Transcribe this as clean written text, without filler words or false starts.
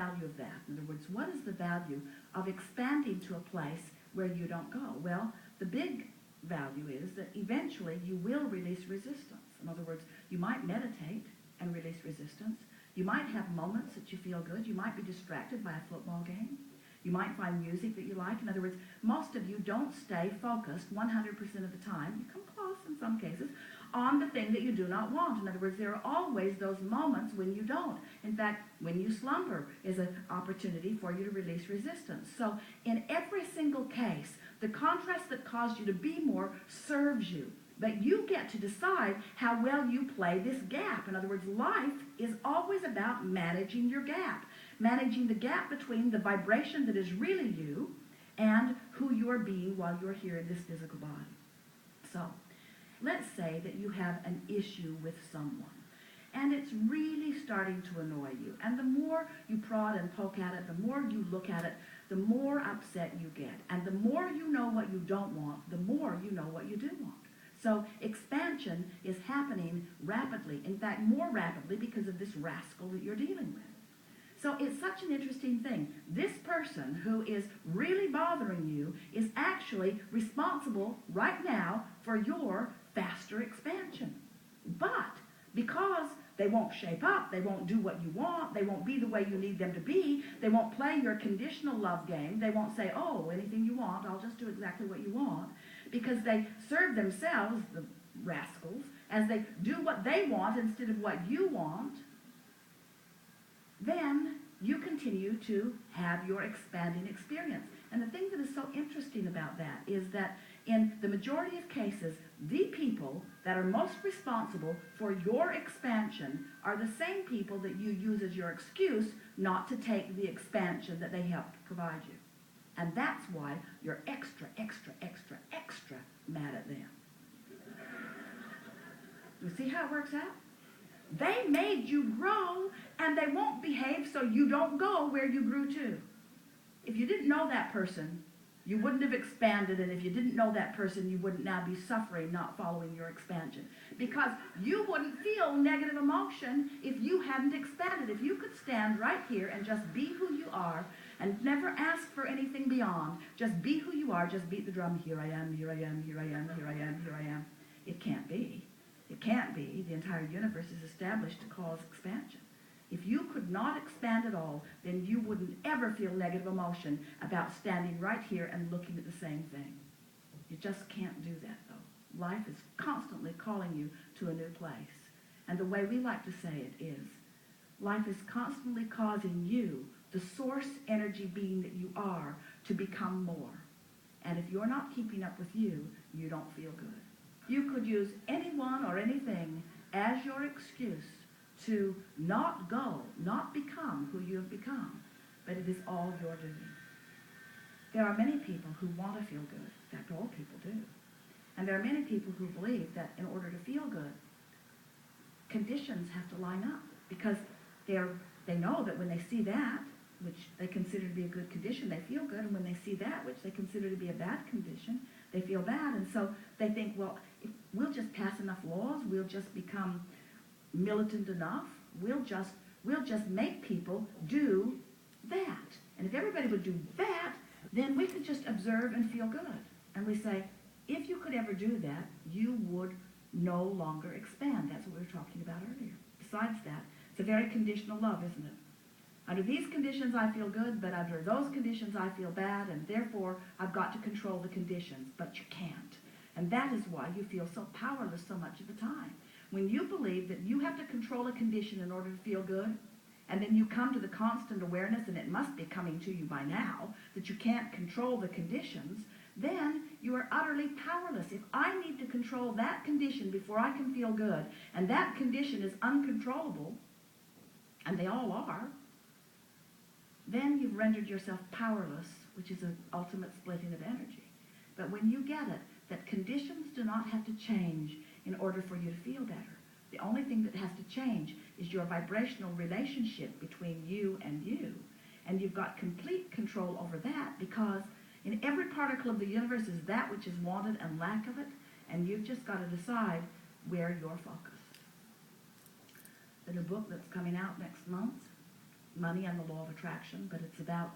value of that? In other words, what is the value of expanding to a place where you don't go? Well, the big value is that eventually you will release resistance. In other words, you might meditate and release resistance. You might have moments that you feel good. You might be distracted by a football game. You might find music that you like. In other words, most of you don't stay focused 100% of the time. You come close in some cases on the thing that you do not want. In other words, there are always those moments when you don't. In fact, when you slumber is an opportunity for you to release resistance. So in every single case, the contrast that caused you to be more serves you. But you get to decide how well you play this gap. In other words, life is always about managing your gap. Managing the gap between the vibration that is really you and who you are being while you're here in this physical body. So, let's say that you have an issue with someone, and it's really starting to annoy you. And the more you prod and poke at it, the more you look at it, the more upset you get. And the more you know what you don't want, the more you know what you do want. So expansion is happening rapidly. In fact, more rapidly because of this rascal that you're dealing with. So it's such an interesting thing. This person who is really bothering you is actually responsible right now for your faster expansion. But because they won't shape up, they won't do what you want, they won't be the way you need them to be, they won't play your conditional love game, they won't say, oh, anything you want, I'll just do exactly what you want, because they serve themselves, the rascals, as they do what they want instead of what you want, then you continue to have your expanding experience. And the thing that is so interesting about that is that in the majority of cases, the people that are most responsible for your expansion are the same people that you use as your excuse not to take the expansion that they helped provide you. And that's why you're extra, extra, extra, extra mad at them. You see how it works out? They made you grow, and they won't behave so you don't go where you grew to. If you didn't know that person, you wouldn't have expanded, and if you didn't know that person, you wouldn't now be suffering not following your expansion. Because you wouldn't feel negative emotion if you hadn't expanded. If you could stand right here and just be who you are and never ask for anything beyond, just be who you are, just beat the drum, here I am, here I am, here I am, here I am, here I am. It can't be. It can't be. The entire universe is established to cause expansion. If you could not expand at all, then you wouldn't ever feel negative emotion about standing right here and looking at the same thing. You just can't do that, though. Life is constantly calling you to a new place. And the way we like to say it is, life is constantly causing you, the source energy being that you are, to become more. And if you're not keeping up with you, you don't feel good. You could use anyone or anything as your excuse to not go, not become who you have become, but it is all your doing. There are many people who want to feel good. In fact, all people do. And there are many people who believe that in order to feel good, conditions have to line up, because they know that when they see that, which they consider to be a good condition, they feel good, and when they see that, which they consider to be a bad condition, they feel bad. And so they think, well, if we'll just pass enough laws, we'll just become militant enough, we'll just make people do that. And if everybody would do that, then we could just observe and feel good. And we say, if you could ever do that, you would no longer expand. That's what we were talking about earlier. Besides that, it's a very conditional love, isn't it? Under these conditions, I feel good, but under those conditions, I feel bad, and therefore, I've got to control the conditions, but you can't. And that is why you feel so powerless so much of the time. When you believe that you have to control a condition in order to feel good, and then you come to the constant awareness, and it must be coming to you by now, that you can't control the conditions, then you are utterly powerless. If I need to control that condition before I can feel good, and that condition is uncontrollable, and they all are, then you've rendered yourself powerless, which is an ultimate splitting of energy. But when you get it, that conditions do not have to change in order for you to feel better. The only thing that has to change is your vibrational relationship between you and you. And you've got complete control over that, because in every particle of the universe is that which is wanted and lack of it, and you've just got to decide where you're focused. The new book that's coming out next month money and the law of attraction, but it's about